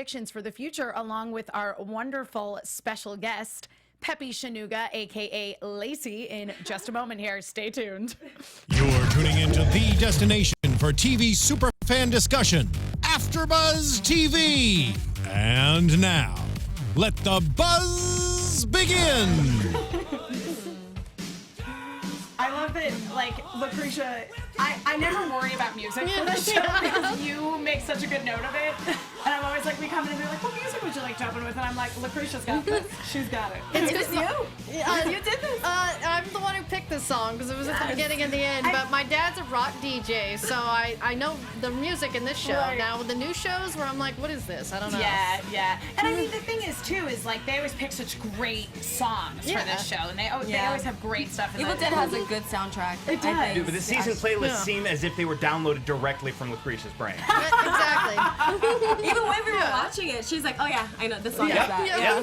predictions for the future along with our wonderful special guest, Pepi Sonuga, a.k.a. Lacey, in just a moment here. Stay tuned. You're tuning into the destination for TV superfan discussion, AFTERBUZZ TV. And now, let the buzz begin. I love that, like, Lacretia, I never worry about music for this show because you make such a good note of it. And I'm always like, we come in and they're like, what music would you like to open with? And I'm like, Lacretia's got this. She's got it. It's just you. You did this. I'm the one who picked this song because it was at the beginning and the end. But my dad's a rock DJ, so I know the music in this show. Right. Now with the new shows where I'm like, what is this? I don't know. Yeah. And I mean, the thing is, too, is like they always pick such great songs for this show. And they always have great stuff in Evil Dead has a good soundtrack. It does. Dude, but the season playlists seem as if they were downloaded directly from Lacretia's brain. Exactly. Even when we were watching it, she's like, oh yeah, I know, this song is that. Yeah.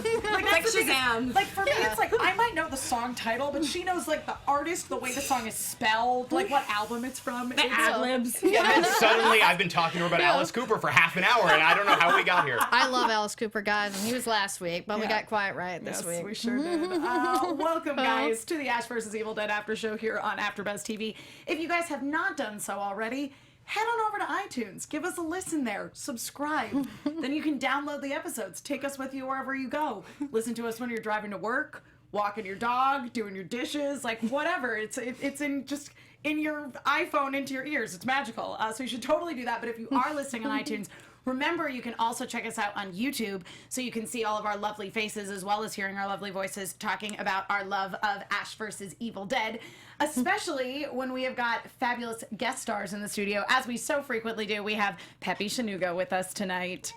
Like Shazam. Like for me, it's like I might know the song title, but she knows like the artist, the way the song is spelled, like what album it's from. The ad-libs. And then suddenly I've been talking to her about Alice Cooper for half an hour, and I don't know how we got here. I love Alice Cooper, guys, and he was last week, but we got quiet right this week. We sure did. Welcome, guys, to the Ash vs. Evil Dead After Show here on AfterBuzz TV. If you guys have not done so already, head on over to iTunes. Give us a listen there. Subscribe. Then you can download the episodes. Take us with you wherever you go. Listen to us when you're driving to work, walking your dog, doing your dishes, like whatever. It's in just in your iPhone into your ears. It's magical. So you should totally do that. But if you are listening on iTunes, remember, you can also check us out on YouTube so you can see all of our lovely faces as well as hearing our lovely voices talking about our love of Ash vs. Evil Dead, especially when we have got fabulous guest stars in the studio. As we so frequently do, we have Pepi Sonuga with us tonight.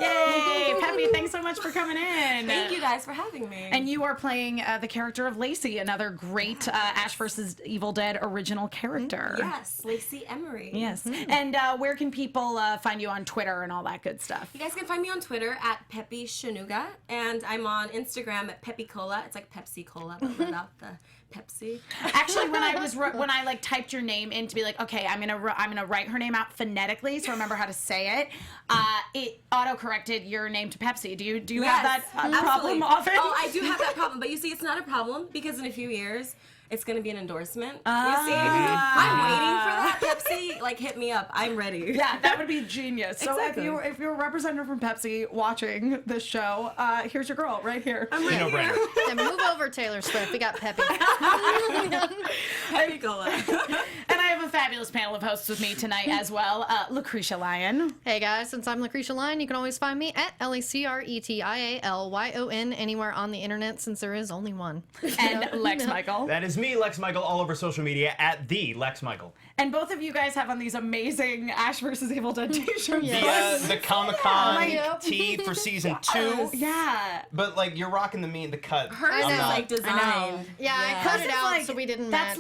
Yay! Pepi, thanks so much for coming in. Thank you guys for having me. And you are playing the character of Lacey, another great Ash vs. Evil Dead original character. Yes, Lacey Emery. Yes. And where can people find you on Twitter and all that good stuff? You guys can find me on Twitter at Pepi Sonuga, and I'm on Instagram at Pepi Cola. It's like Pepsi Cola, but without the Pepsi. Actually, when I like typed your name in to be like, okay, I'm gonna write her name out phonetically so I remember how to say it. It auto-corrected your name to Pepsi. Do you have that problem often? Oh, I do have that problem, but you see, it's not a problem because in a few years, it's going to be an endorsement. You see, I'm waiting for that. Pepsi, like, hit me up. I'm ready. Yeah, that would be genius. So Exactly. if you're a representative from Pepsi watching this show, here's your girl right here. I'm ready. No-brainer. And move over, Taylor Swift. We got Peppy. Pepi Cola. And I have a fabulous panel of hosts with me tonight as well. Lacretia Lyon. Hey guys, since I'm Lacretia Lyon, you can always find me at LacretiaLyon anywhere on the internet since there is only one. And Lex Michael. That is me, Lex Michael, all over social media at the Lex Michael. And both of you guys have on these amazing Ash vs. Evil Dead t-shirts. The Comic-Con tee for season 2. Yeah. But like you're rocking the cut. Hers is like designed. Yeah, I cut it out so we didn't match.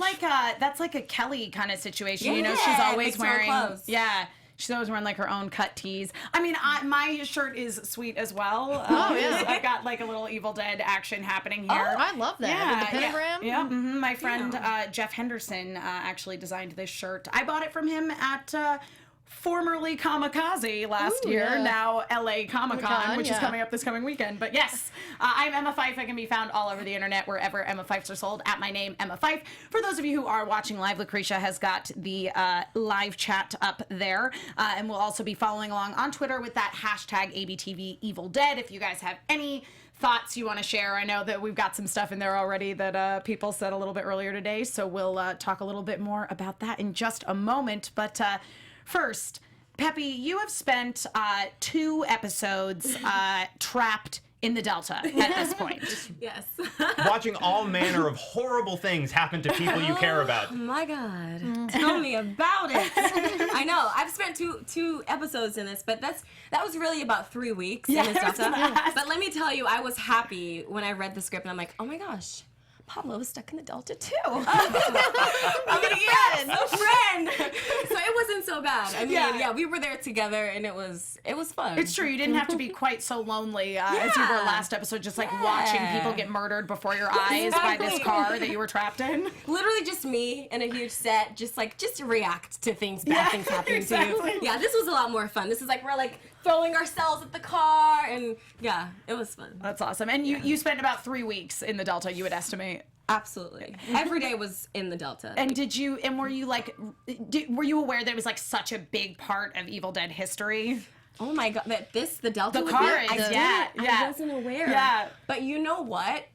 That's like a Kelly kind of situation. Yeah, you know, she's always makes her wearing clothes. Yeah. She's always wearing like her own cut tees. I mean, my shirt is sweet as well. Oh, yeah. I've got like a little Evil Dead action happening here. Oh, I love that. With the pentagram. Yeah. My friend Jeff Henderson actually designed this shirt. I bought it from him at formerly Kamikaze last year, now LA Comic-Con, which is coming up this coming weekend. But yes, I'm Emma Fyffe. I can be found all over the internet, wherever Emma Fyffes are sold, at my name, Emma Fyffe. For those of you who are watching live, Lacretia has got the live chat up there. And we'll also be following along on Twitter with that hashtag ABTV Evil Dead. If you guys have any thoughts you want to share, I know that we've got some stuff in there already that people said a little bit earlier today. So we'll talk a little bit more about that in just a moment. But first, Pepi, you have spent 2 episodes trapped in the Delta at this point. Yes. Watching all manner of horrible things happen to people you care about. Oh my God. Tell me about it. I know. I've spent two episodes in this, but that was really about 3 weeks in this Delta. But let me tell you, I was happy when I read the script and I'm like, oh my gosh. Pablo was stuck in the Delta too. I'm like, yes, a friend. So it wasn't so bad. I mean, yeah, we were there together, and it was fun. It's true. You didn't have to be quite so lonely as you were last episode, just like watching people get murdered before your eyes by this car that you were trapped in. Literally just me in a huge set, just to react to things, bad things happening to you. Yeah, this was a lot more fun. This is like we're like throwing ourselves at the car, and yeah, it was fun. That's awesome. And you spent about 3 weeks in the Delta, you would estimate. Absolutely. Every day was in the Delta. And were you aware that it was like such a big part of Evil Dead history? Oh my God, the Delta The would car be? is, I wasn't aware. Yeah. But you know what?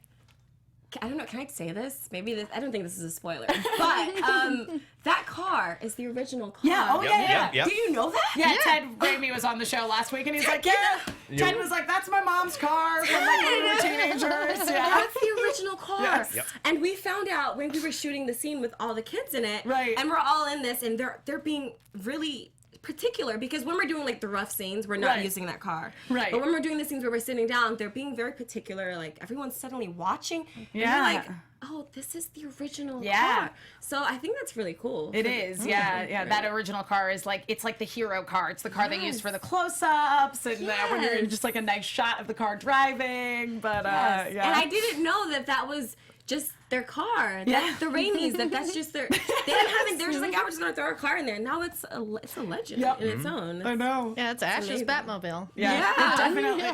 I don't know, can I say this? I don't think this is a spoiler. But that car is the original car. Yeah, oh yeah. Do you know that? Yeah, Ted Raimi was on the show last week, and he's like, Ted was like, that's my mom's car from like when we were teenagers. Yeah. That's the original car. Yes. Yep. And we found out when we were shooting the scene with all the kids in it. Right. And we're all in this, and they're being really particular, because when we're doing like the rough scenes, we're not using that car. Right. But when we're doing the scenes where we're sitting down, they're being very particular. Like everyone's suddenly watching. Yeah. And you're like, oh, this is the original car. So I think that's really cool. It is, yeah. That original car is like, it's like the hero car. It's the car they used for the close-ups, and when you're in just like a nice shot of the car driving. But And I didn't know that was just their car. The Raimis, that's just their. They didn't have it. They were just like, we're just gonna throw our car in there. Now it's a legend in its own. I know. Yeah, it's Ash's Batmobile. Yeah,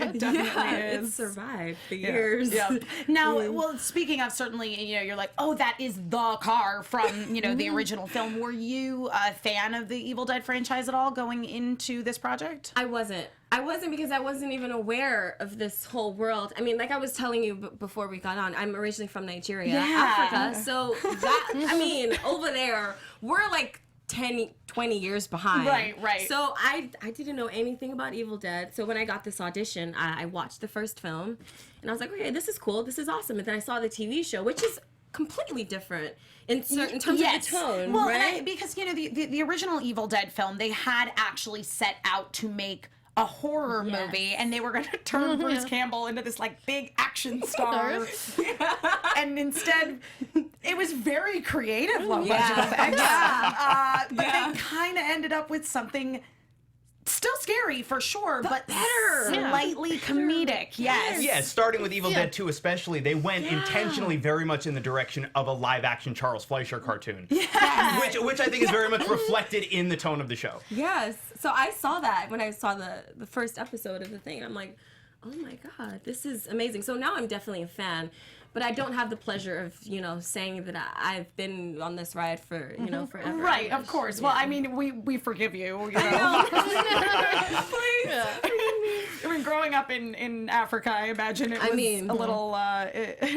it definitely is. It survived the years. Yeah. Now, well, speaking of, certainly, you're like, oh, that is the car from, the original film. Were you a fan of the Evil Dead franchise at all going into this project? I wasn't because I wasn't even aware of this whole world. I mean, like I was telling you before we got on, I'm originally from Nigeria, Africa. So over there, we're like 20 years behind. Right. So I didn't know anything about Evil Dead. So when I got this audition, I watched the first film, and I was like, okay, this is cool, this is awesome. And then I saw the TV show, which is completely different in terms of the tone, well, right? Because the original Evil Dead film, they had actually set out to make a horror movie, and they were going to turn Bruce Campbell into this like big action star, and instead it was very creative low budget effects. But they kind of ended up with something still scary for sure, but better, slightly comedic. Yes. Yeah, starting with Evil Dead 2 especially, they went intentionally very much in the direction of a live-action Charles Fleischer cartoon. Yes. Which I think is very much reflected in the tone of the show. Yes. So I saw that when I saw the first episode of the thing. I'm like, oh my God, this is amazing. So now I'm definitely a fan. But I don't have the pleasure of, saying that I've been on this ride for, forever. Right, of course. Well, I mean, we forgive you, Please. I mean, growing up in Africa, I imagine it was a little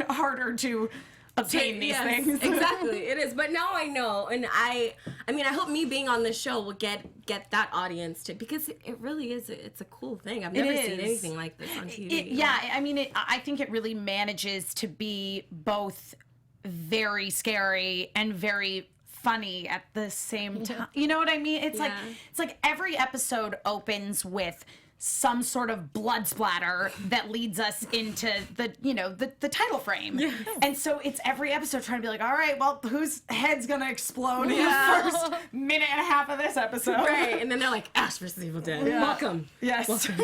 harder to obtain these things. Exactly, it is. But now I know, and I hope me being on this show will get that audience to, because it really is. It's a cool thing. I've never seen anything like this on TV. I think it really manages to be both very scary and very funny at the same time. You know what I mean? It's like every episode opens with some sort of blood splatter that leads us into the title frame. Yes. And so it's every episode trying to be like, all right, well, whose head's gonna explode in the first minute and a half of this episode? Right, and then they're like, Ash versus Evil Dead. Yeah. Welcome. Yes. Welcome.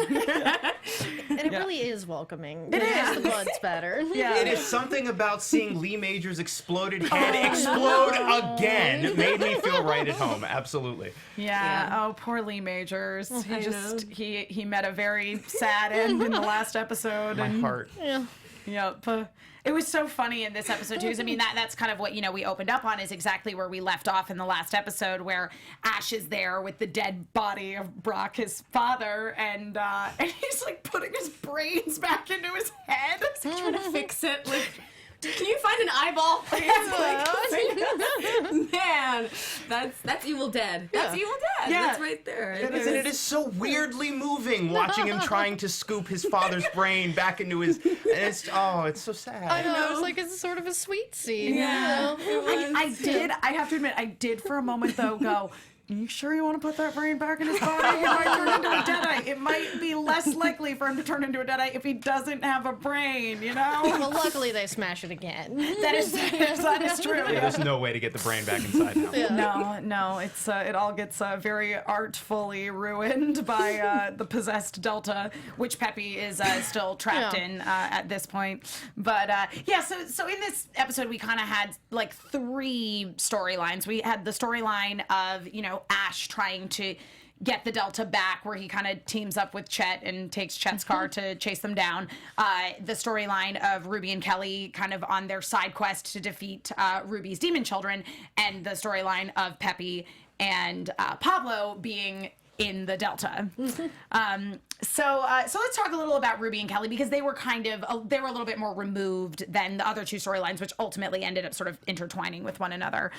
And it really is welcoming. It is. The blood spatter. Yeah. It is something about seeing Lee Major's exploded head explode again made me feel right at home. Absolutely. Yeah. Oh, poor Lee Majors. He met a very sad end in the last episode. My heart. Yeah. Yep. It was so funny in this episode too. I mean, that's kind of what we opened up on, is exactly where we left off in the last episode, where Ash is there with the dead body of Brock, his father, and he's like putting his brains back into his head. He's like trying to fix it. Like, can you find an eyeball, please? Man, that's Evil Dead. That's Evil Dead. Yeah. That's right there. It is so weirdly moving watching him trying to scoop his father's brain back into his. It's so sad. I know. It's sort of a sweet scene. Yeah. I have to admit, I did for a moment though go, are you sure you want to put that brain back in his body? It might turn into a Deadite. might be less likely for him to turn into a Deadite if he doesn't have a brain, you know? Well, luckily they smash it again. That is true. Yeah, there's no way to get the brain back inside now. Yeah. No, it's it all gets very artfully ruined by the possessed Delta, which Pepe is still trapped in at this point. But so in this episode we kind of had like 3 storylines. We had the storyline of, you know, Ash trying to get the Delta back, where he kind of teams up with Chet and takes Chet's car to chase them down. The storyline of Ruby and Kelly kind of on their side quest to defeat Ruby's demon children, and the storyline of Pepe and Pablo being in the Delta. So let's talk a little about Ruby and Kelly, because they were a little bit more removed than the other 2 storylines, which ultimately ended up sort of intertwining with one another.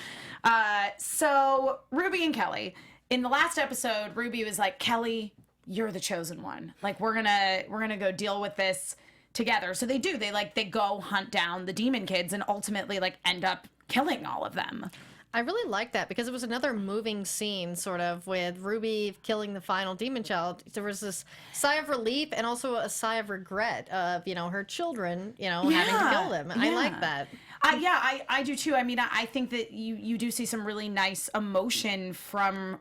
So Ruby and Kelly. In the last episode, Ruby was like, Kelly, you're the chosen one. Like, we're gonna go deal with this together. So they do. They go hunt down the demon kids and ultimately like end up killing all of them. I really like that because it was another moving scene, sort of, with Ruby killing the final demon child. There was this sigh of relief and also a sigh of regret of, you know, her children, you know, having to kill them. I like that. I do too. I mean, I think that you do see some really nice emotion from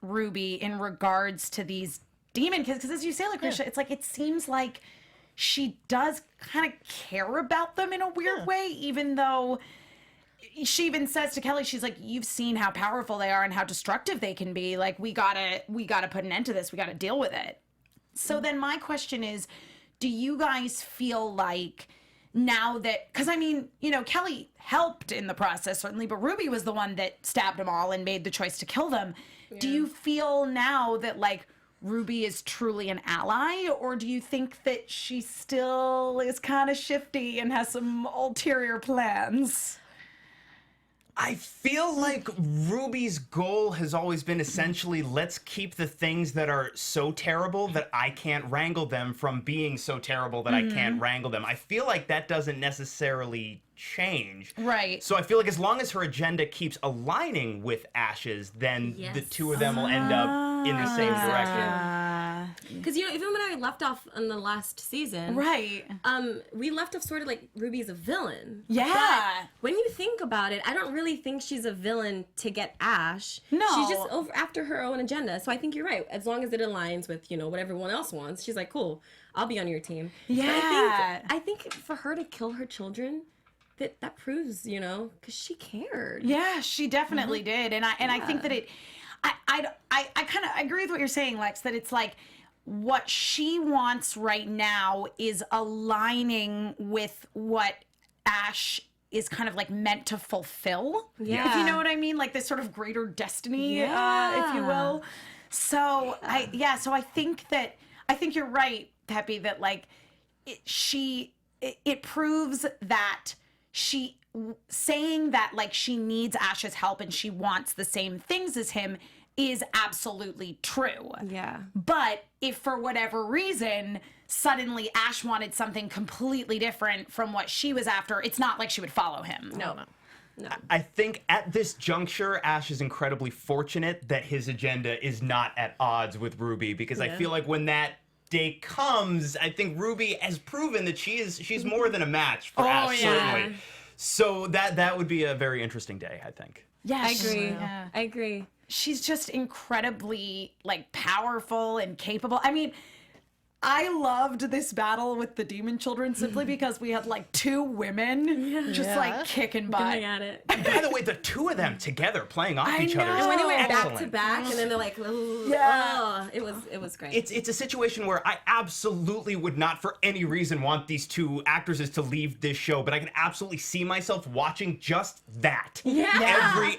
Ruby in regards to these demon kids, because as you say, Lacretia, it's like it seems like she does kind of care about them in a weird way, even though she even says to Kelly, she's like, you've seen how powerful they are and how destructive they can be. Like, we gotta put an end to this. We gotta deal with it. So then my question is, do you guys feel like now that, because I mean, you know, Kelly helped in the process certainly, but Ruby was the one that stabbed them all and made the choice to kill them. Yeah. Do you feel now that like Ruby is truly an ally, or do you think that she still is kind of shifty and has some ulterior plans? I feel like Ruby's goal has always been essentially, let's keep the things that are so terrible that I can't wrangle them from being so terrible that I can't wrangle them. I feel like that doesn't necessarily change. Right. So I feel like as long as her agenda keeps aligning with Ash's, then the 2 of them will end up in the same direction. Because, you know, even when I left off in the last season, right, we left off sort of like Ruby's a villain. Yeah. But when you think about it, I don't really think she's a villain to get Ash. No. She's just over after her own agenda. So I think you're right. As long as it aligns with, you know, what everyone else wants, she's like, cool, I'll be on your team. Yeah. But I think for her to kill her children, that proves, you know, because she cared. Yeah, she definitely did. And I think that I kind of agree with what you're saying, Lex, that it's like what she wants right now is aligning with what Ash is kind of like meant to fulfill. Yeah. If you know what I mean, like this sort of greater destiny, if you will. So so I think you're right, Pepe, that like it proves that she saying that like she needs Ash's help and she wants the same things as him is absolutely true. Yeah. But if for whatever reason suddenly Ash wanted something completely different from what she was after, it's not like she would follow him. No. I think at this juncture, Ash is incredibly fortunate that his agenda is not at odds with Ruby, because I feel like when that day comes, I think Ruby has proven that she's more than a match for Ash, certainly. So that would be a very interesting day, I think. Yes. I agree. Yeah. I agree. She's just incredibly like powerful and capable. I mean, I loved this battle with the demon children simply because we had like 2 women just like kicking butt. Going at it. And by the way, the 2 of them together playing off each other. And when they went excellent. back to back, and then they're like, ooh, it was great. It's a situation where I absolutely would not for any reason want these 2 actresses to leave this show, but I can absolutely see myself watching just that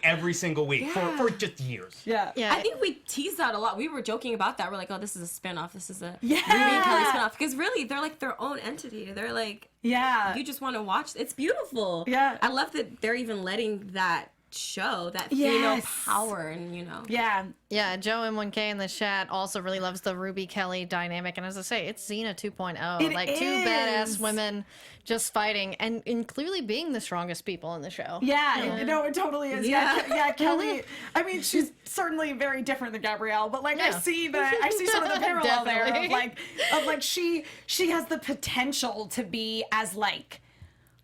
every single week for just years. Yeah. I think we teased that a lot. We were joking about that. We're like, oh, this is a spinoff. This is a Ruby and Kelly spinoff. Because really, they're like their own entity. They're like, you just want to watch. It's beautiful. Yeah. I love that they're even letting that show, that female power, and Yeah, Joe M1K in the chat also really loves the Ruby Kelly dynamic, and as I say, it's Xena 2.0. It like is. two badass women just fighting and clearly being the strongest people in the show. Yeah, no, it totally is. Yeah, Kelly. I mean, she's certainly very different than Gabrielle, but like I see sort of the parallel there of like she has the potential to be as like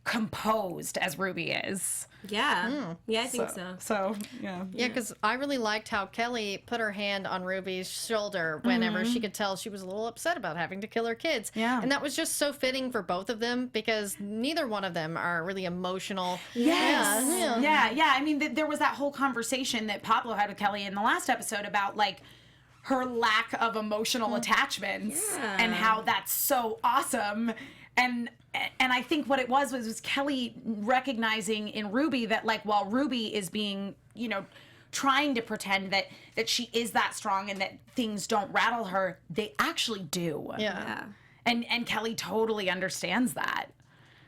composed as Ruby is. Yeah, I think so. So, yeah. Yeah, because I really liked how Kelly put her hand on Ruby's shoulder whenever she could tell she was a little upset about having to kill her kids. Yeah. And that was just so fitting for both of them because neither one of them are really emotional. Yes. Yeah. I mean, there was that whole conversation that Pablo had with Kelly in the last episode about, like, her lack of emotional attachments and how that's so awesome. And I think what it was Kelly recognizing in Ruby that, like, while Ruby is being, trying to pretend that she is that strong and that things don't rattle her, they actually do. Yeah. And Kelly totally understands that.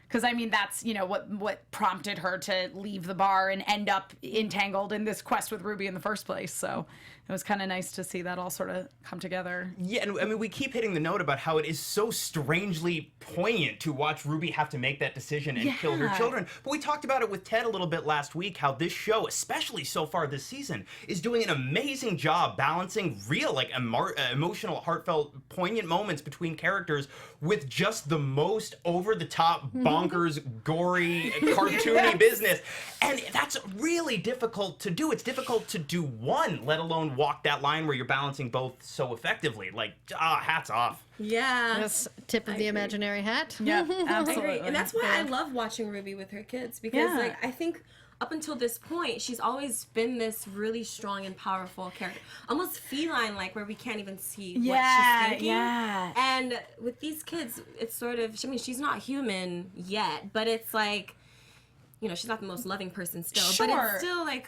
Because, I mean, that's, what prompted her to leave the bar and end up entangled in this quest with Ruby in the first place. So it was kind of nice to see that all sort of come together. Yeah, and I mean, we keep hitting the note about how it is so strangely poignant to watch Ruby have to make that decision and kill her children. But we talked about it with Ted a little bit last week, how this show, especially so far this season, is doing an amazing job balancing real, like, emotional, heartfelt, poignant moments between characters with just the most over-the-top, bonkers, gory, cartoony business. And that's really difficult to do. It's difficult to do one, let alone walk that line where you're balancing both so effectively. Like, hats off. Yeah. That's tip of the imaginary hat. Yeah, I absolutely. agree. And that's why I love watching Ruby with her kids, because like I think up until this point she's always been this really strong and powerful character, almost feline like, where we can't even see what she's thinking. And with these kids it's sort of, I mean, she's not human yet, but it's like, she's not the most loving person still, but it's still like,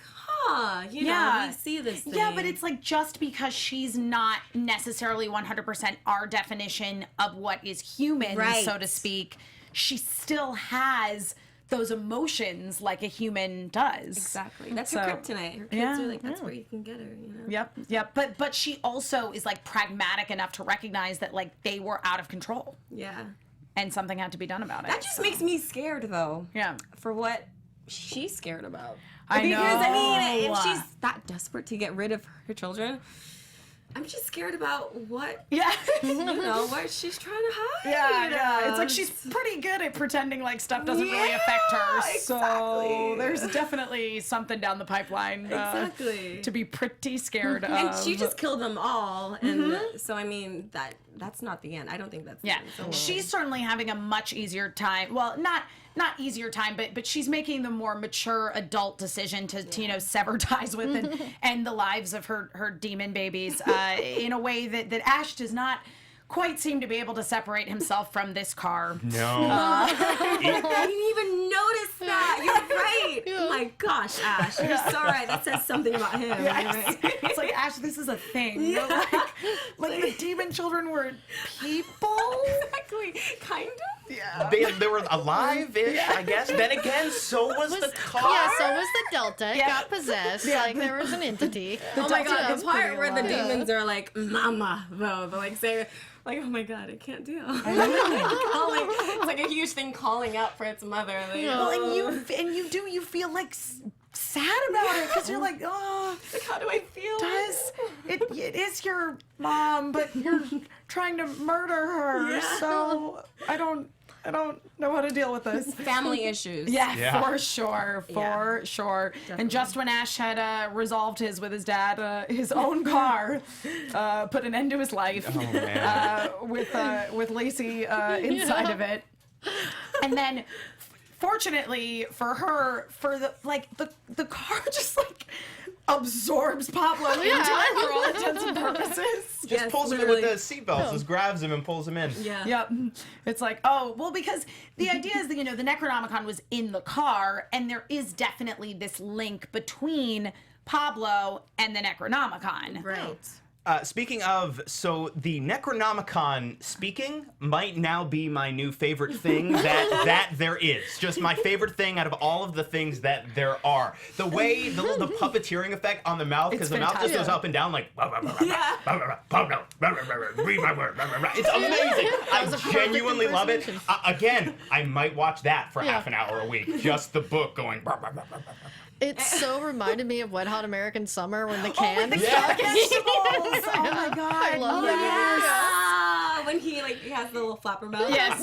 we see this thing. Yeah, but it's like, just because she's not necessarily 100% our definition of what is human, so to speak, she still has those emotions like a human does. Exactly. That's her kryptonite. Her kids are like, that's where you can get her, Yep. But she also is like pragmatic enough to recognize that, like, they were out of control. Yeah. And something had to be done about it. That just makes me scared, though. Yeah. For what she's scared about. I know. Because, I mean, if she's that desperate to get rid of her children, I'm just scared about what, what she's trying to hide. Yeah. It's like she's pretty good at pretending like stuff doesn't really affect her. Exactly. So there's definitely something down the pipeline to be pretty scared of. And she just killed them all. And so, I mean, that's not the end. I don't think that's the end. So, she's certainly having a much easier time. Well, not easier time, but she's making the more mature adult decision to sever ties with and end the lives of her demon babies in a way that Ash does not quite seem to be able to separate himself from this car. No. I didn't even notice that. You're right. Oh my gosh, Ash. You're so right. That says something about him. Yes. It's like, Ash, this is a thing. Like the demon children were people? Exactly. Kind of. Yeah. They were alive-ish, I guess. Then again, so was the car. Yeah, so was the Delta. It got possessed. Like, there was an entity. Oh my god, the part where the demons are like, Mama, though. They're like, say, like, oh my god, it can't deal. It's like a huge thing calling out for its mother. Like, well, you feel like sad about it, because you're like, like, how do I feel? It is your mom, but you're trying to murder her. So I don't know how to deal with this. Family issues. Yeah, for sure. Definitely. And just when Ash had resolved with his dad, his own car, put an end to his life with Lacey inside of it, and then, fortunately for her, the car just like absorbs Pablo into it for all intents and purposes. Just pulls him in with the seatbelts, just grabs him and pulls him in. Yeah. Yep. It's like, because the idea is that, the Necronomicon was in the car, and there is definitely this link between Pablo and the Necronomicon. Right. Speaking of, so the Necronomicon speaking might now be my new favorite thing that there is. Just my favorite thing out of all of the things that there are. The way, the puppeteering effect on the mouth, because the mouth just goes up and down like, Pablo, read my word. It's amazing. I genuinely love it. Again, I might watch that for half an hour a week. Just the book going. It so reminded me of Wet Hot American Summer when the can. Oh my god! I love that. When he has the little flapper mouth. Yes.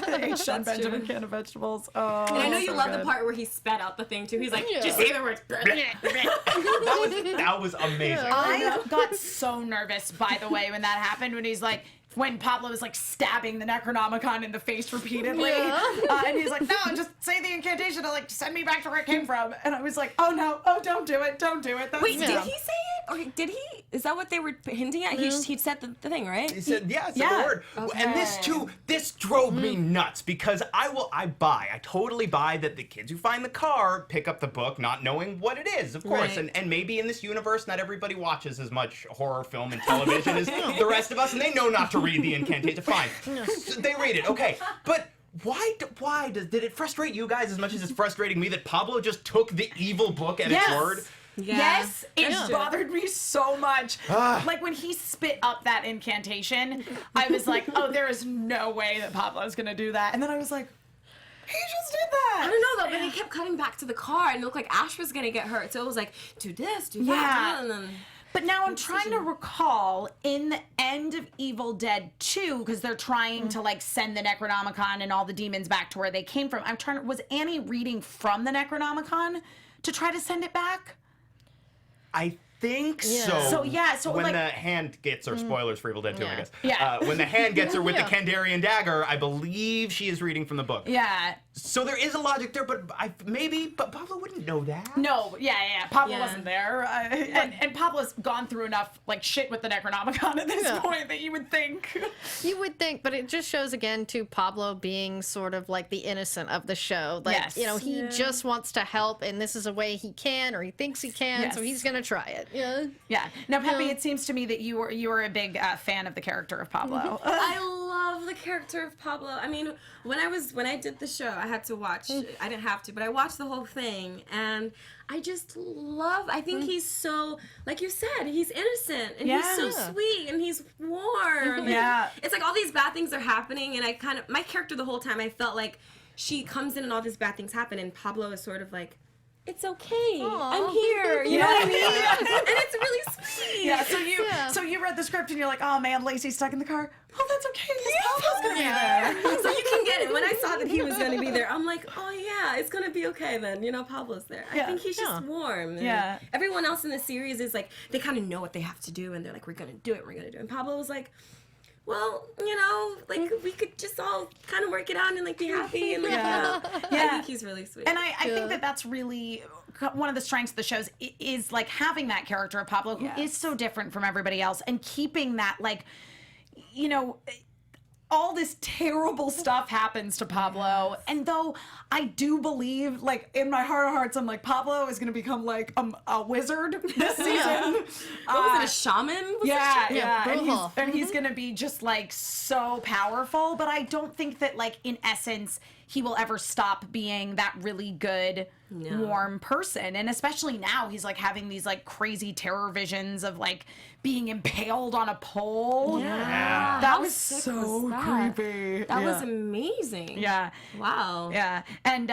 H. Sean Benjamin can of vegetables. Oh, and I know you so love good. the part where he spat out the thing too. He's like, just say the words. That was amazing. I got so nervous, by the way, when that happened. When Pablo was like stabbing the Necronomicon in the face repeatedly, and he's like, "No, just say the incantation to like send me back to where it came from." And I was like, "Oh no, don't do it, don't do it." That's Wait, did he say it, or did he? Is that what they were hinting at? He said the thing, right? He said, the word. Okay. And this drove me nuts because I totally buy that the kids who find the car pick up the book not knowing what it is, of course. Right. And maybe in this universe, not everybody watches as much horror film and television as the rest of us, and they know not to read the incantation. Fine. So they read it, okay. But why did it frustrate you guys as much as it's frustrating me that Pablo just took the evil book at its word? Yeah. Yes, it bothered me so much. Like when he spit up that incantation, I was like, "Oh, there is no way that Pablo's gonna do that." And then I was like, "He just did that." I don't know though, but they kept cutting back to the car, and it looked like Ash was gonna get hurt. So it was like, do this, do that, and then. But now I'm trying to recall in the end of Evil Dead 2, because they're trying to like send the Necronomicon and all the demons back to where they came from. Was Annie reading from the Necronomicon to try to send it back? I think so. So when like, the hand gets her, spoilers for Evil Dead 2, I guess. Yeah. When the hand gets her with the Kandarian dagger, I believe she is reading from the book. Yeah. So there is a logic there, but but Pablo wouldn't know that. No, Pablo wasn't there, and Pablo's gone through enough like shit with the Necronomicon at this point that you would think. You would think, but it just shows again to Pablo being sort of like the innocent of the show. Like, he just wants to help, and this is a way he can, or he thinks he can, so he's gonna try it. Yeah. Yeah. Now, Pepe, it seems to me that you were a big fan of the character of Pablo. I love the character of Pablo. I mean, when I did the show, I had to watch. I didn't have to, but I watched the whole thing, and I just love. I think he's so, like you said, he's innocent, and he's so sweet, and he's warm. Yeah. It's like all these bad things are happening, and my character the whole time, I felt like she comes in and all these bad things happen, and Pablo is sort of like, it's okay. I'm here. You know what I mean? And it's really sweet. Yeah. So you read the script and you're like, oh man, Lacey's stuck in the car. Oh, that's okay. Pablo's gonna be there. So you can get it. When I saw that he was gonna be there, I'm like, oh yeah, it's gonna be okay then. Pablo's there. I think he's just warm. Yeah. Everyone else in the series is like, they kind of know what they have to do, and they're like, we're gonna do it. And Pablo was like, well, we could just all kind of work it out and be happy and I think he's really sweet. And I think that that's really one of the strengths of the shows is like having that character of Pablo who is so different from everybody else and keeping that all this terrible stuff happens to Pablo, and though I do believe, like, in my heart of hearts, I'm like, Pablo is going to become, like, a wizard this season. What was it, a shaman? And he's going to be just, like, so powerful, but I don't think that, like, in essence, he will ever stop being that really good, warm person. And especially now, he's, like, having these, like, crazy terror visions of, like, being impaled on a pole. Yeah. That was so creepy. That was amazing. Yeah. Wow. Yeah. And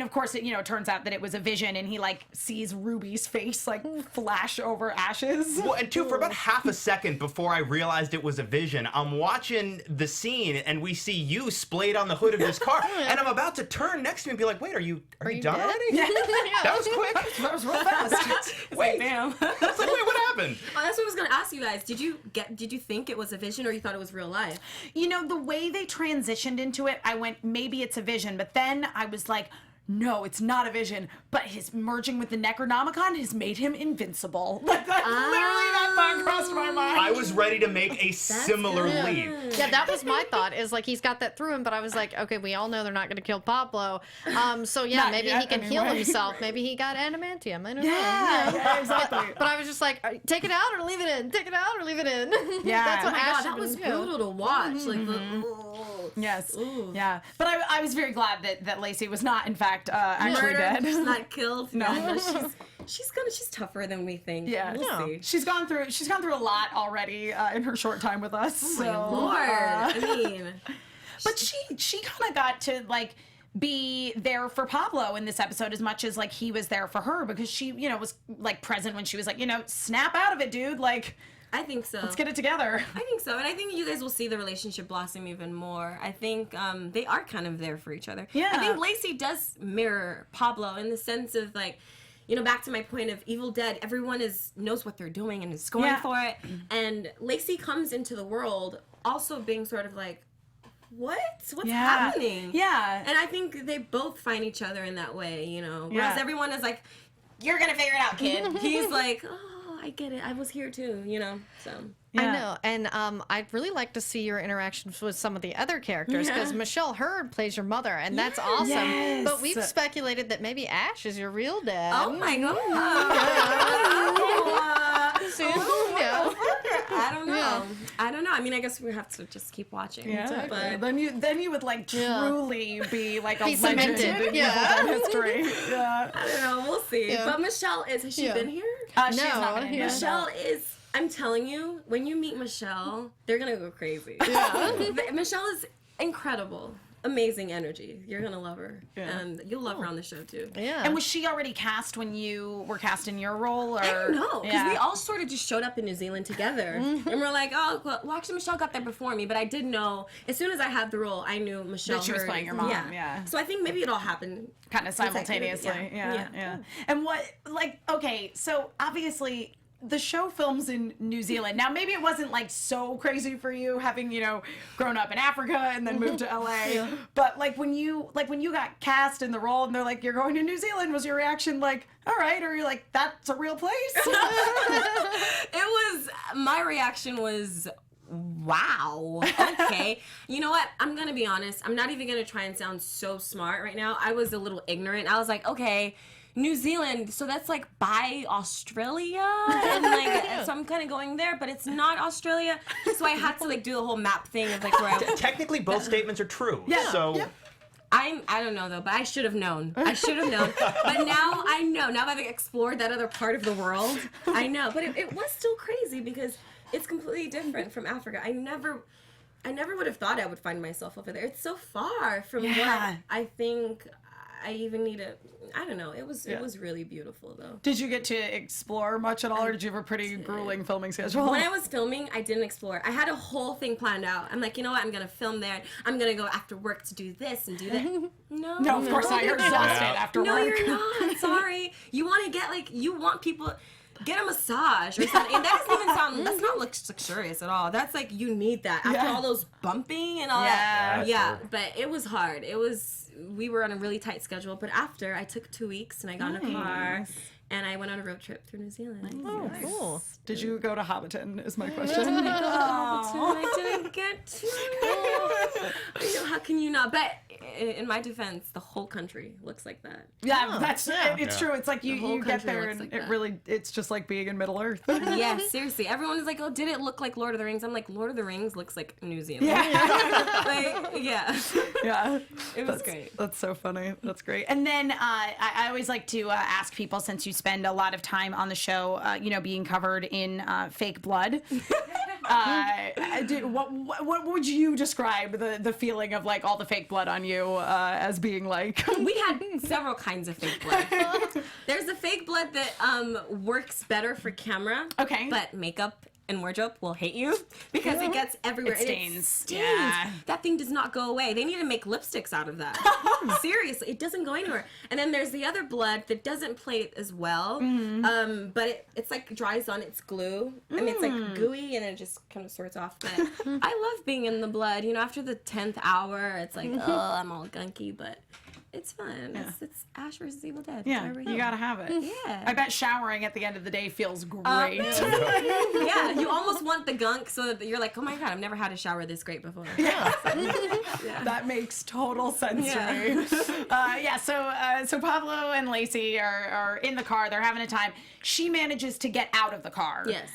of course, it turns out that it was a vision, and he, like, sees Ruby's face, like, flash over ashes. Well, and for about half a second before I realized it was a vision, I'm watching the scene, and we see you splayed on the hood of this car, and I'm about to turn next to me and be like, wait, are you done dead? already? Yeah. That was quick. That was real fast. Wait, damn. I was like, wait, what happened? Oh, that's what I was gonna ask you guys. Did you think it was a vision, or you thought it was real life? The way they transitioned into it, I went, maybe it's a vision, but then I was like, no, it's not a vision, but his merging with the Necronomicon has made him invincible. Like, that literally, that thought crossed my mind. I was ready to make a similar leap. Yeah, that was my thought, is like he's got that through him, but I was like, okay, we all know they're not going to kill Pablo. So yeah, Not maybe yet, he can heal anyway. himself. Maybe he got adamantium. I don't know. Yeah, exactly. But I was just like, take it out or leave it in. Take it out or leave it in. Yeah. That's Oh what my Ash God, that was brutal to watch. Like, Yes. Yeah. But I was very glad that Lacey was not, in fact, actually dead. She's not killed. No. Yeah, she's tougher than we think. Yeah. We'll see. She's gone through a lot already in her short time with us. Oh my lord. I mean, but she kind of got to like be there for Pablo in this episode as much as like he was there for her, because she, you know, was like present when she was like, you know, snap out of it, dude. Like, I think so. let's get it together. I think so, and I think you guys will see the relationship blossom even more. I think they are kind of there for each other. Yeah. I think Lacey does mirror Pablo in the sense of like, you know, back to my point of Evil Dead, everyone knows what they're doing and is going for it, and Lacey comes into the world also being sort of like, what's happening? Yeah. And I think they both find each other in that way, you know. Whereas Yeah. everyone is like, you're gonna figure it out, kid. He's like, oh, I get it. I was here too, you know. So I know, and I'd really like to see your interactions with some of the other characters, because Michelle Hurd plays your mother, and that's awesome. Yes. But we've speculated that maybe Ash is your real dad. oh my god. Soon, yeah. I don't know. I don't know. I mean, I guess we have to just keep watching. Yeah, But then you would like truly be like a Be legend cemented. in Yeah. Evil Dead history. Yeah. I don't know. We'll see. Yeah. But Michelle has she been here? She's No, not been in yeah. it. Michelle is, I'm telling you, when you meet Michelle, they're going to go crazy. Michelle is incredible. Amazing energy. You're going to love her. And you'll love her on the show, too. Yeah. And was she already cast when you were cast in your role? Or? I don't know, because we all sort of just showed up in New Zealand together. And we're like, oh, well, actually, Michelle got there before me, but I did know, as soon as I had the role, I knew Michelle That she was Hurd. playing your mom, yeah. So I think maybe it all happened. kind of simultaneously. Yeah. And what, like, okay, so obviously the show films in New Zealand. Now, maybe it wasn't like so crazy for you having, you know, grown up in Africa and then moved to LA. But like when you got cast in the role and they're like, you're going to New Zealand, was your reaction like, all right, or you're like, that's a real place? My reaction was, wow, okay. You know what? I'm going to be honest. I'm not even going to try and sound so smart right now. I was a little ignorant. I was like, okay, New Zealand, so that's like by Australia, and like so I'm kind of going there, but it's not Australia. So I had to like do the whole map thing of like where Technically, both statements are true. So. I don't know though, but I should have known. But now I know. Now that I've explored that other part of the world, I know. But it was still crazy because it's completely different from Africa. I never would have thought I would find myself over there. It's so far from what I think I even need to. I don't know. It was really beautiful though. Did you get to explore much at all, or did you have a pretty grueling filming schedule? When I was filming, I didn't explore. I had a whole thing planned out. I'm like, you know what? I'm gonna film there. I'm gonna go after work to do this and do that. No, of course not. You're exhausted after No, work. you're not. Sorry. You want to get you want people. Get a massage or something. And that doesn't even sound, that's not luxurious at all. That's like, you need that after all those bumping and all that. Yeah, but it was hard. We were on a really tight schedule, but after I took 2 weeks and I got in a car and I went on a road trip through New Zealand. Oh, cool. Did you go to Hobbiton is my question. I didn't get to. I know, how can you not? But in my defense, the whole country looks like that. Yeah, it's true. It's like you get country there looks and like it's just like being in Middle Earth. Yeah, seriously. Everyone is like, oh, did it look like Lord of the Rings? I'm like, Lord of the Rings looks like New Zealand. Yeah. It was great. That's so funny. That's great. And then I always like to ask people, since you spend a lot of time on the show, being covered in fake blood. What would you describe the feeling of like all the fake blood on you as being like? We had several kinds of fake blood. There's the fake blood that works better for camera. Okay. But makeup and wardrobe will hate you because it gets everywhere. It stains. It stains. Yeah. That thing does not go away. They need to make lipsticks out of that. Seriously, it doesn't go anywhere. And then there's the other blood that doesn't plate as well, but it's like dries on its glue. I mean, it's like gooey and it just kind of sorts off. But I love being in the blood. After the 10th hour, it's like, oh, I'm all gunky, but it's fun. It's Ash versus Evil Dead. Yeah, you gotta have it. Yeah. I bet showering at the end of the day feels great. Yeah, you almost want the gunk so that you're like, oh my god, I've never had a shower this great before. That makes total sense to me. So Pablo and Lacey are in the car. They're having a time. She manages to get out of the car. Yes.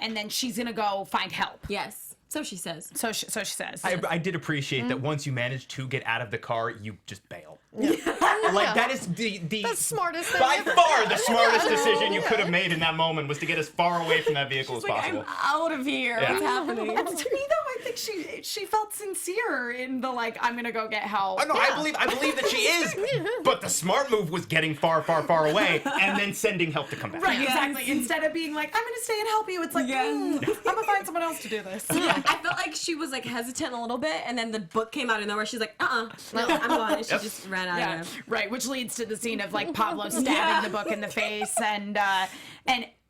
And then she's gonna go find help. Yes. So she says. So she says. I did appreciate that once you manage to get out of the car, you just bail. Like that is the smartest thing by ever. far the smartest decision you could have made in that moment was to get as far away from that vehicle as possible. I'm out of here. Yeah. What's happening? To me, though, I think she felt sincere in the like, I'm gonna go get help. Oh, no, I believe that she is. But the smart move was getting far, far, far away and then sending help to come back. Right, exactly. Instead of being like, I'm gonna stay and help you, it's like, I'm gonna find someone else to do this. Yeah, I felt like she was like hesitant a little bit, and then the book came out of nowhere. She's like, no, I'm going. And she just ran out of there. Right, which leads to the scene of like Pablo stabbing the book in the face, and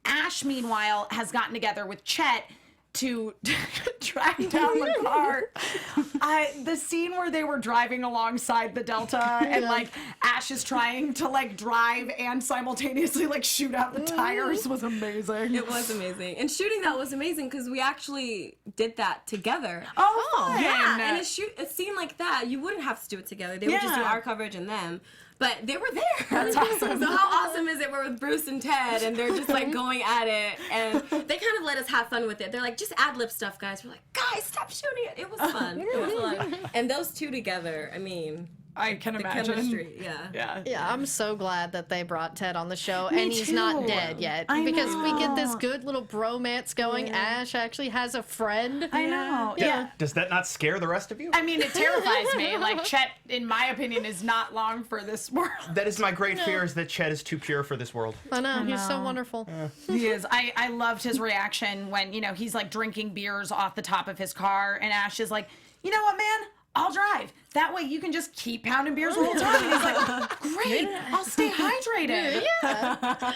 Ash meanwhile has gotten together with Chet to track down the car. The scene where they were driving alongside the Delta and like Ash is trying to like drive and simultaneously like shoot out the tires was amazing. It was amazing. And shooting that was amazing because we actually did that together. Oh, Yeah, and a scene like that, you wouldn't have to do it together. They would just do our coverage and them. But they were there. That's awesome. So how awesome is it? We're with Bruce and Ted, and they're just like going at it, and they kind of let us have fun with it. They're like, just ad lib stuff, guys. We're like, guys, stop shooting it. It was fun. It was fun. And those two together, I mean, I can the imagine. chemistry, Yeah, I'm so glad that they brought Ted on the show, and he's too. not dead yet. I Because we get this know. good little bromance going. Ash actually has a friend. I know. Yeah. Does that not scare the rest of you? I mean, it terrifies me. Like, Chet, in my opinion, is not long for this world. That is my great fear, is that Chet is too pure for this world. I know, he's so wonderful. He is. I loved his reaction when, he's like drinking beers off the top of his car, and Ash is like, you know what, man? I'll drive. That way you can just keep pounding beers the whole time. And he's like, great, I'll stay hydrated. Yeah.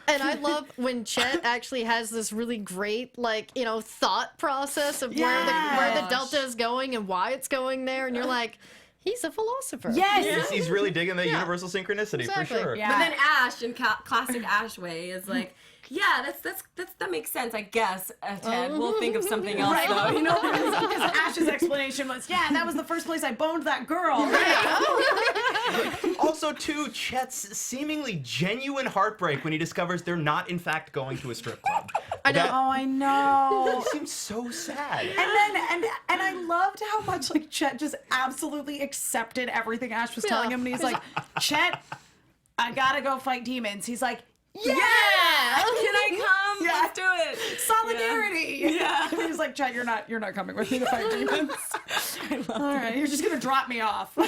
And I love when Chet actually has this really great, thought process of where the Delta is going and why it's going there, and you're like, he's a philosopher. Yes. He's really digging that universal synchronicity Exactly. for sure. Yeah. But then Ash, in classic Ash way, is like, yeah, that makes sense, I guess, Ted. We'll think of something else, though. You know? Because Ash's explanation was, that was the first place I boned that girl. Also, too, Chet's seemingly genuine heartbreak when he discovers they're not, in fact, going to a strip club. I know. I know. That seems so sad. And I loved how much like Chet just absolutely accepted everything Ash was telling him. And he's like, Chet, I gotta go fight demons. He's like, yeah! Can I come? Yeah. Let's do it. Solidarity. Yeah. And he's like, Chet, you're not coming with me to fight demons. All right, you're just gonna drop me off.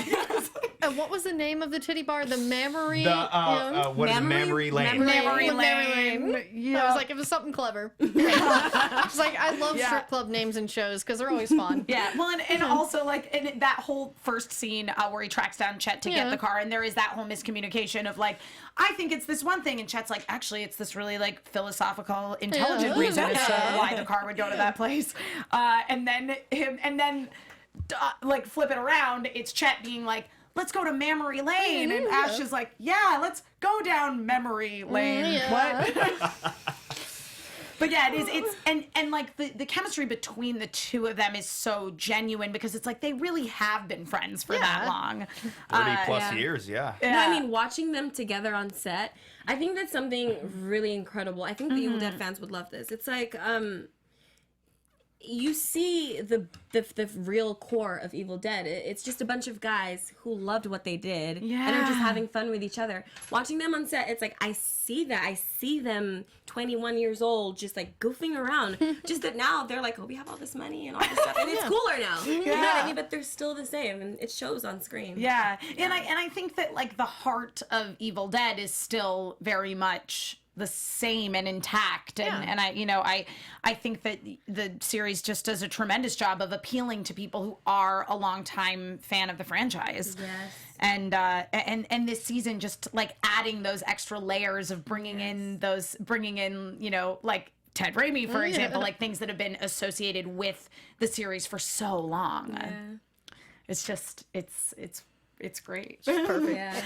And what was the name of the titty bar? The Mammary? What is it? Memory Lane. Memory Lane. Yeah. I was like, it was something clever. It's like, I love strip club names and shows because they're always fun. Yeah, well, and also, like, in that whole first scene where he tracks down Chet to get the car, and there is that whole miscommunication of, like, I think it's this one thing, and Chet's like, actually, it's this really, like, philosophical, intelligent reason as to why the car would go to that place. And then flip it around, it's Chet being like, let's go to Memory Lane, and Ash is like, yeah, let's go down Memory Lane. What? But yeah, it's and like the chemistry between the two of them is so genuine because it's like they really have been friends for that long. 30 plus years, yeah. No, I mean, watching them together on set, I think that's something really incredible. I think the Evil Dead fans would love this. It's like, you see the real core of Evil Dead. It's just a bunch of guys who loved what they did and are just having fun with each other. Watching them on set, it's like, I see that. I see them 21 years old just like goofing around. Just that now they're like, oh, we have all this money and all this stuff. And it's cooler now. You know what I mean? But they're still the same and it shows on screen. Yeah. And I think that like the heart of Evil Dead is still very much the same and intact, and I think that the series just does a tremendous job of appealing to people who are a longtime fan of the franchise. Yes. And this season just like adding those extra layers of bringing in like Ted Raimi, for example, like things that have been associated with the series for so long. It's just it's it's great. Perfect. Yeah.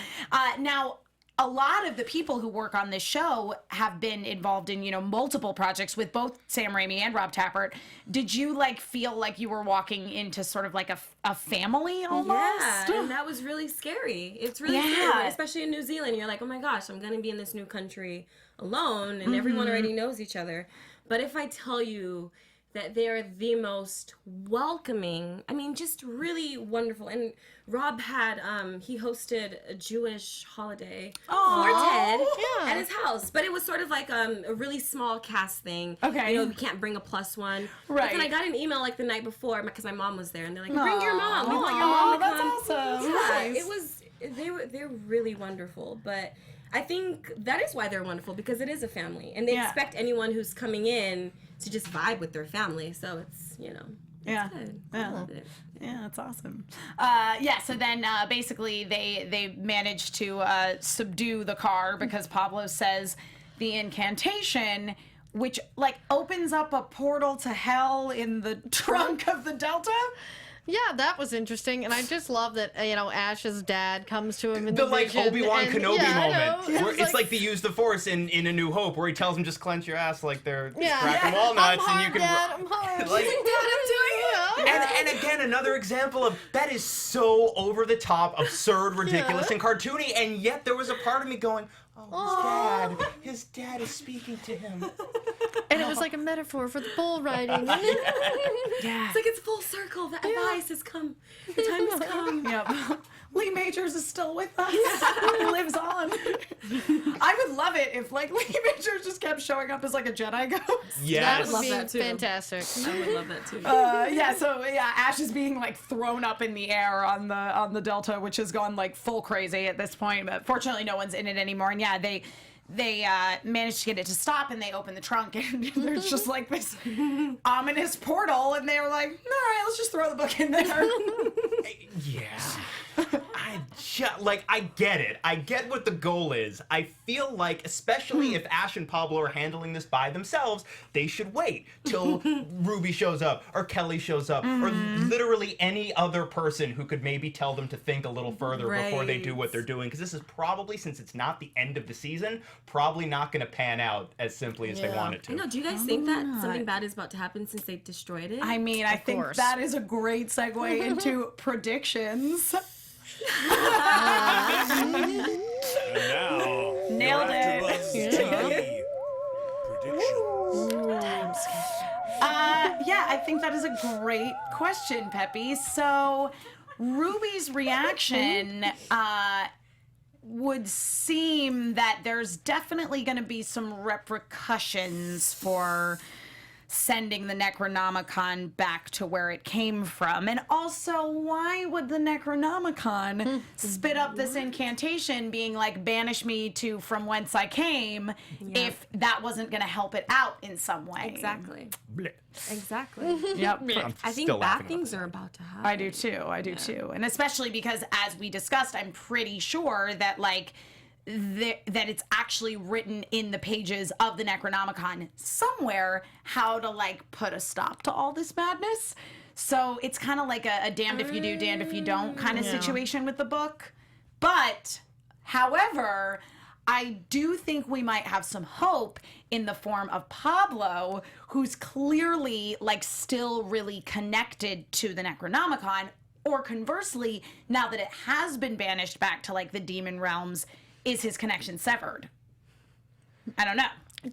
Now, a lot of the people who work on this show have been involved in, multiple projects with both Sam Raimi and Rob Tapert. Did you feel like you were walking into sort of like a family almost? Yeah, and that was really scary. It's really scary, especially in New Zealand. You're like, oh my gosh, I'm going to be in this new country alone, and everyone already knows each other. But if I tell you that they are the most welcoming, just really wonderful. And Rob had, he hosted a Jewish holiday for Ted at his house. But it was sort of like a really small cast thing. Okay. You can't bring a plus one. Right. But then I got an email the night before, because my mom was there, and they're like, bring your mom. We want your mom to come. That's awesome. Yeah, Nice. they're really wonderful. But I think that is why they're wonderful, because it is a family. And they expect anyone who's coming in to just vibe with their family. So it's, Yeah. good. Yeah. I love it. Yeah, that's awesome. So then basically they managed to subdue the car because Pablo says the incantation, which opens up a portal to hell in the trunk of the Delta. Yeah, that was interesting, and I just love that Ash's dad comes to him in The the vision, Obi-Wan and- Kenobi yeah, I moment, know. where it's like they use the Force in A New Hope, where he tells him just clench your ass like they're cracking I'm walnuts, hard, and you can. Dad, I'm hard. Like- Yeah. And again, another example of that is so over the top, absurd, ridiculous, and cartoony, and yet there was a part of me going, oh, his dad is speaking to him. And it was like a metaphor for the bull riding. It's like it's full circle. The advice has come. The time has come. Yep. Lee Majors is still with us. He lives on. I would love it if Lee Majors just kept showing up as a Jedi ghost. That Yes. would be that too. fantastic. I would love that too. Ash is being thrown up in the air on the Delta, which has gone full crazy at this point. But fortunately, no one's in it anymore. And they managed to get it to stop, and they open the trunk, and there's just this ominous portal, and they were like, all right, let's just throw the book in there. Yeah. I get it. I get what the goal is. I feel like, especially if Ash and Pablo are handling this by themselves, they should wait till Ruby shows up, or Kelly shows up, or literally any other person who could maybe tell them to think a little further before they do what they're doing. Because this is probably, since it's not the end of the season, probably not going to pan out as simply as they want it to. I know. Do you guys think that something bad is about to happen since they destroyed it? I mean, I think course. that is a great segue into predictions. And now, Nailed it. AFTERBUZZ TV predictions. I think that is a great question, Pepe. So, Ruby's reaction would seem that there's definitely going to be some repercussions for sending the Necronomicon back to where it came from. And also, why would the Necronomicon spit up this incantation being banish me to from whence I came if that wasn't going to help it out in some way? Exactly. Blech. Exactly. Yep. I think Still bad laughing about things are about to happen. I do too. And especially because, as we discussed, I'm pretty sure that that it's actually written in the pages of the Necronomicon somewhere how to put a stop to all this madness. So it's kind of like a damned if you do, damned if you don't kind of situation with the book. But, however, I do think we might have some hope in the form of Pablo, who's clearly still really connected to the Necronomicon, or conversely, now that it has been banished back to the demon realms, is his connection severed? I don't know.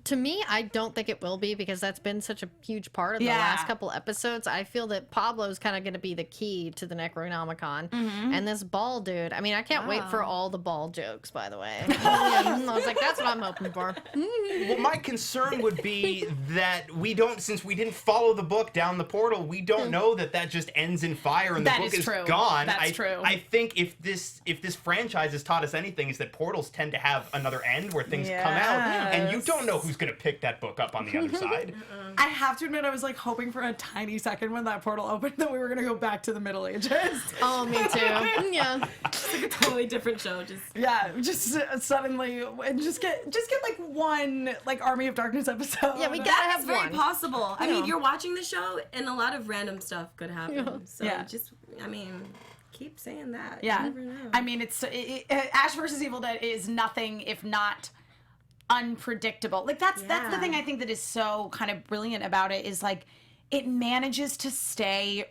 To me, I don't think it will be, because that's been such a huge part of the last couple episodes. I feel that Pablo's kind of going to be the key to the Necronomicon. And this ball dude, I mean, I can't wait for all the ball jokes, by the way. I was like, that's what I'm hoping for. Well, my concern would be that since we didn't follow the book down the portal, we don't know that just ends in fire and the book is gone. That's true. I think if this franchise has taught us anything, is that portals tend to have another end where things come out, and you don't know who's going to pick that book up on the other side. I have to admit, I was hoping for a tiny second when that portal opened that we were going to go back to the Middle Ages. Oh, me too. Yeah. It's a totally different show. Just suddenly, and just get one Army of Darkness episode. Yeah, we gotta That have is very one. possible. I mean, you're watching the show, and a lot of random stuff could happen. So Yeah. just, keep saying that. Yeah. You never know. I mean, Ash versus Evil Dead is nothing if not unpredictable. Like that's the thing I think that is so kind of brilliant about it is like it manages to stay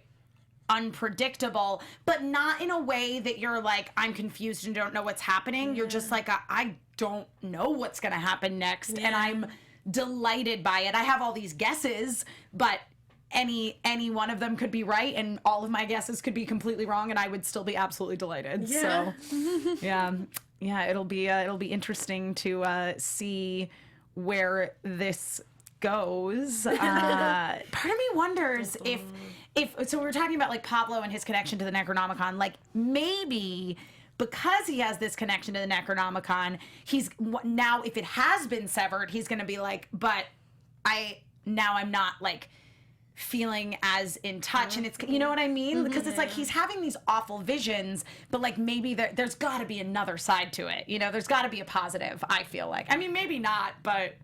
unpredictable, but not in a way that you're like, I'm confused and don't know what's happening. You're just like, I don't know what's going to happen next. And I'm delighted by it. I have all these guesses, but any one of them could be right and all of my guesses could be completely wrong and I would still be absolutely delighted. So yeah, it'll be interesting to see where this goes. Part of me wonders if so we were talking about like Pablo and his connection to the Necronomicon, like maybe because he has this connection to the Necronomicon, he's now if it has been severed, he's going to be like, but I'm not like feeling as in touch, and it's, you know what I mean, because it's like he's having these awful visions, but like maybe there's got to be another side to it, you know, there's got to be a positive. I feel like, I mean, maybe not, but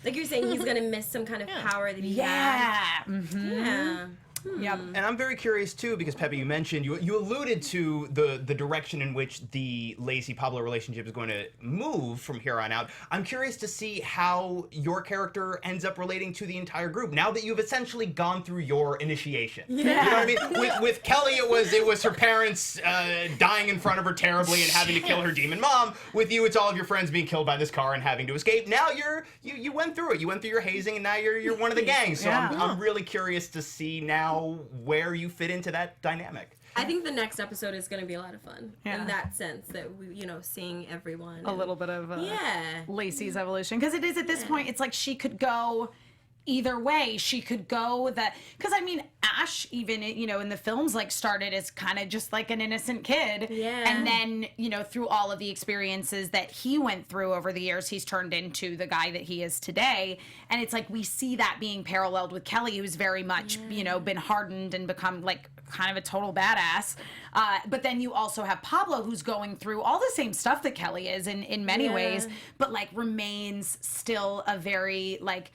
like you're saying, he's gonna miss some kind of power that he had. Yep. And I'm very curious too, because Pepe, you mentioned you alluded to the direction in which the Lacey-Pablo relationship is going to move from here on out. I'm curious to see how your character ends up relating to the entire group now that you've essentially gone through your initiation. Yeah. You know what I mean? With Kelly, it was her parents dying in front of her terribly and having to kill her demon mom. With you, it's all of your friends being killed by this car and having to escape. Now you went through it. You went through your hazing, and now you're one of the gang. So I'm really curious to see now where you fit into that dynamic. I think the next episode is going to be a lot of fun in that sense, that we, seeing everyone. A little bit of Lacey's evolution. Because it is at this point, it's like she could go either way. She could go that, because I mean, Ash even, in the films, like started as kind of just like an innocent kid. Yeah. And then, through all of the experiences that he went through over the years, he's turned into the guy that he is today. And it's like, we see that being paralleled with Kelly, who's very much, been hardened and become like kind of a total badass. But then you also have Pablo, who's going through all the same stuff that Kelly is in many ways, but like remains still a very like,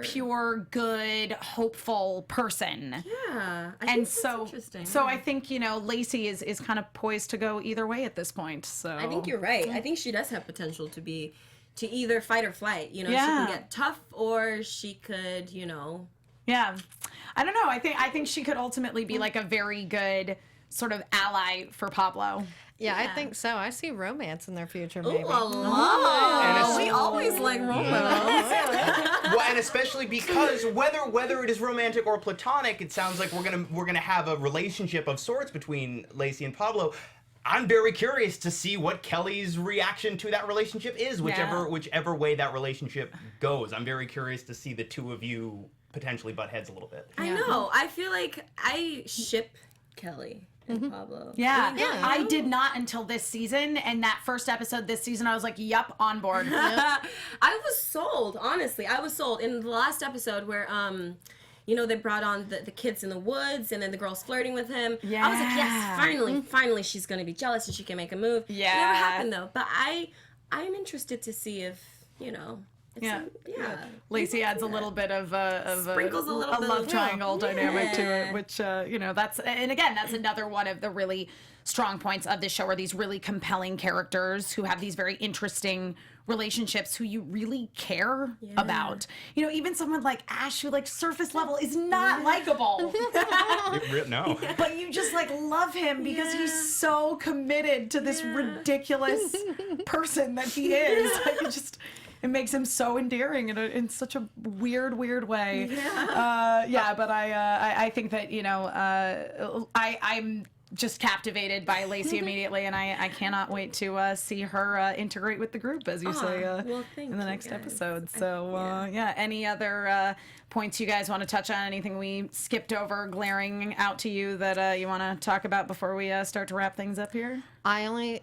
pure, good, hopeful person. Yeah. I think that's interesting. So I think, Lacey is kind of poised to go either way at this point. So I think you're right. I think she does have potential to either fight or flight. She can get tough, or she could, Yeah. I don't know. I think she could ultimately be like a very good sort of ally for Pablo. Yeah, I think so. I see romance in their future, maybe. We always like romance. Well, and especially because whether it is romantic or platonic, it sounds like we're gonna have a relationship of sorts between Lacey and Pablo. I'm very curious to see what Kelly's reaction to that relationship is, whichever way that relationship goes. I'm very curious to see the two of you potentially butt heads a little bit. I know. I feel like I ship Kelly and Pablo. Yeah. I did not until this season, and that first episode this season, I was like, yup, on board. I was sold, honestly. I was sold. In the last episode where, they brought on the kids in the woods, and then the girl's flirting with him. Yeah. I was like, yes, finally she's going to be jealous and she can make a move. Yeah. It never happened, though. But I'm interested to see if, Lacey adds a little bit of sprinkles a little bit love triangle dynamic to it, which that's another one of the really strong points of this show, are these really compelling characters who have these very interesting relationships who you really care about. Even someone like Ash, who like surface level is not likable. No. But you just like love him because he's so committed to this ridiculous person that he is. Like, it makes him so endearing in such a weird way. But I think that I'm just captivated by Lacey immediately, and I cannot wait to see her integrate with the group, as you say, in the next episode. So any other points you guys want to touch on? Anything we skipped over glaring out to you that you want to talk about before we start to wrap things up here? I only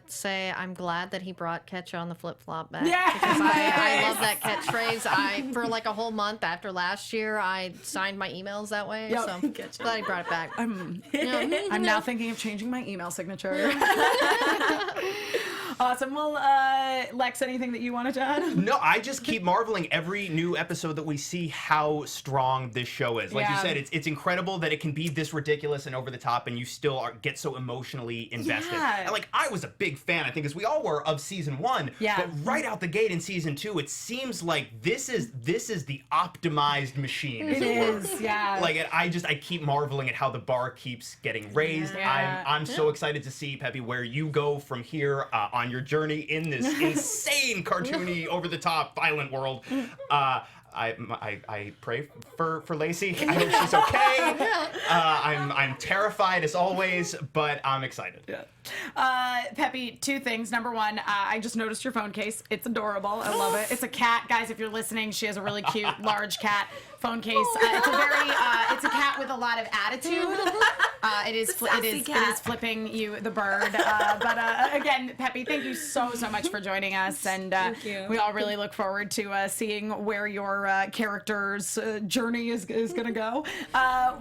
say I'm glad that he brought Ketcha on the flip-flop back. Yeah. Because I love that catchphrase. For like a whole month after last year, I signed my emails that way. Yep. So glad he brought it back. I'm now thinking of changing my email signature. Awesome. Well, Lex, anything that you wanted to add? No, I just keep marveling every new episode that we see how strong this show is. Like you said, it's incredible that it can be this ridiculous and over the top, and you still get so emotionally invested. Yeah. And like I was a big fan, I think, as we all were, of season 1. Yeah. But right out the gate in season 2, it seems like this is the optimized machine. As it were. Yeah. Like I keep marveling at how the bar keeps getting raised. Yeah. I'm so excited to see, Pepe, where you go from here on your journey in this insane, cartoony, over-the-top, violent world. I pray for Lacey. I hope she's okay. I'm terrified as always, but I'm excited. Yeah. Pepe, 2 things. Number 1, I just noticed your phone case. It's adorable. I love it. It's a cat, guys. If you're listening, she has a really cute, large cat phone case. It's a cat with a lot of attitude. It is flipping you the bird. But again, Pepe, thank you so much for joining us, and Thank you. we all really look forward to seeing where your character's journey is going to go.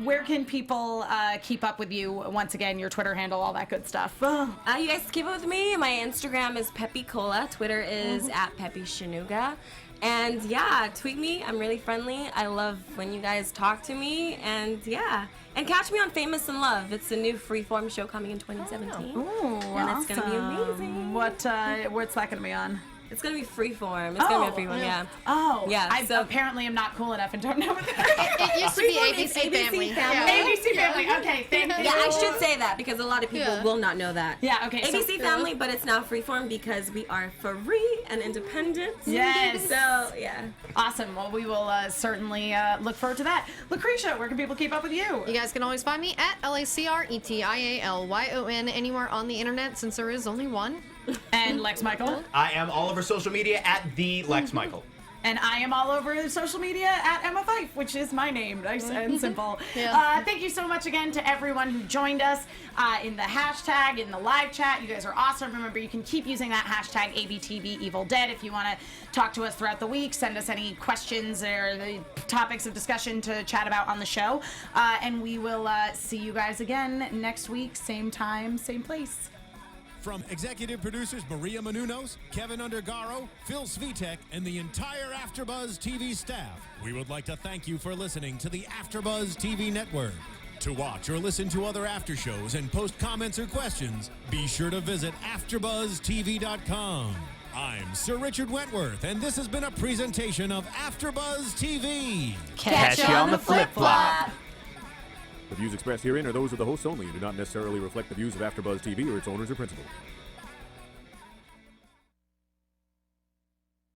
Where can people keep up with you? Once again, your Twitter handle, all that good stuff. You guys keep up with me. My Instagram is Pepi Cola. Twitter is at Pepi Sonuga. And yeah, tweet me. I'm really friendly. I love when you guys talk to me. And yeah. And catch me on Famous in Love. It's a new freeform show coming in 2017. Ooh, and it's going to be amazing. What's that going to be on? It's going to be freeform. It's going to be a freeform, yeah. Oh, yeah. I apparently am not cool enough and don't know what that is. It used to be ABC Family. Yeah. ABC Family. Okay, thank you. Yeah, I should say that because a lot of people will not know that. Yeah, okay. ABC Family, but it's now freeform because we are free and independent. Yes. So, yeah. Awesome. Well, we will certainly look forward to that. Lacretia, where can people keep up with you? You guys can always find me at LACRETIALYON anywhere on the internet, since there is only one. And Lex Michael. I am all over social media at the Lex Michael. And I am all over social media at Emma Fyffe, which is my name, nice and simple. Thank you so much again to everyone who joined us in the hashtag, in the live chat. You guys are awesome. Remember, you can keep using that hashtag ABTV Evil Dead if you want to talk to us throughout the week. Send us any questions or the topics of discussion to chat about on the show. And we will see you guys again next week, same time, same place. From executive producers Maria Menounos, Kevin Undergaro, Phil Svitek, and the entire AfterBuzz TV staff, we would like to thank you for listening to the AfterBuzz TV network. To watch or listen to other after shows and post comments or questions, be sure to visit AfterBuzzTV.com. I'm Sir Richard Wentworth, and this has been a presentation of AfterBuzz TV. Catch you on the flip-flop. The views expressed herein are those of the hosts only and do not necessarily reflect the views of AfterBuzz TV or its owners or principals.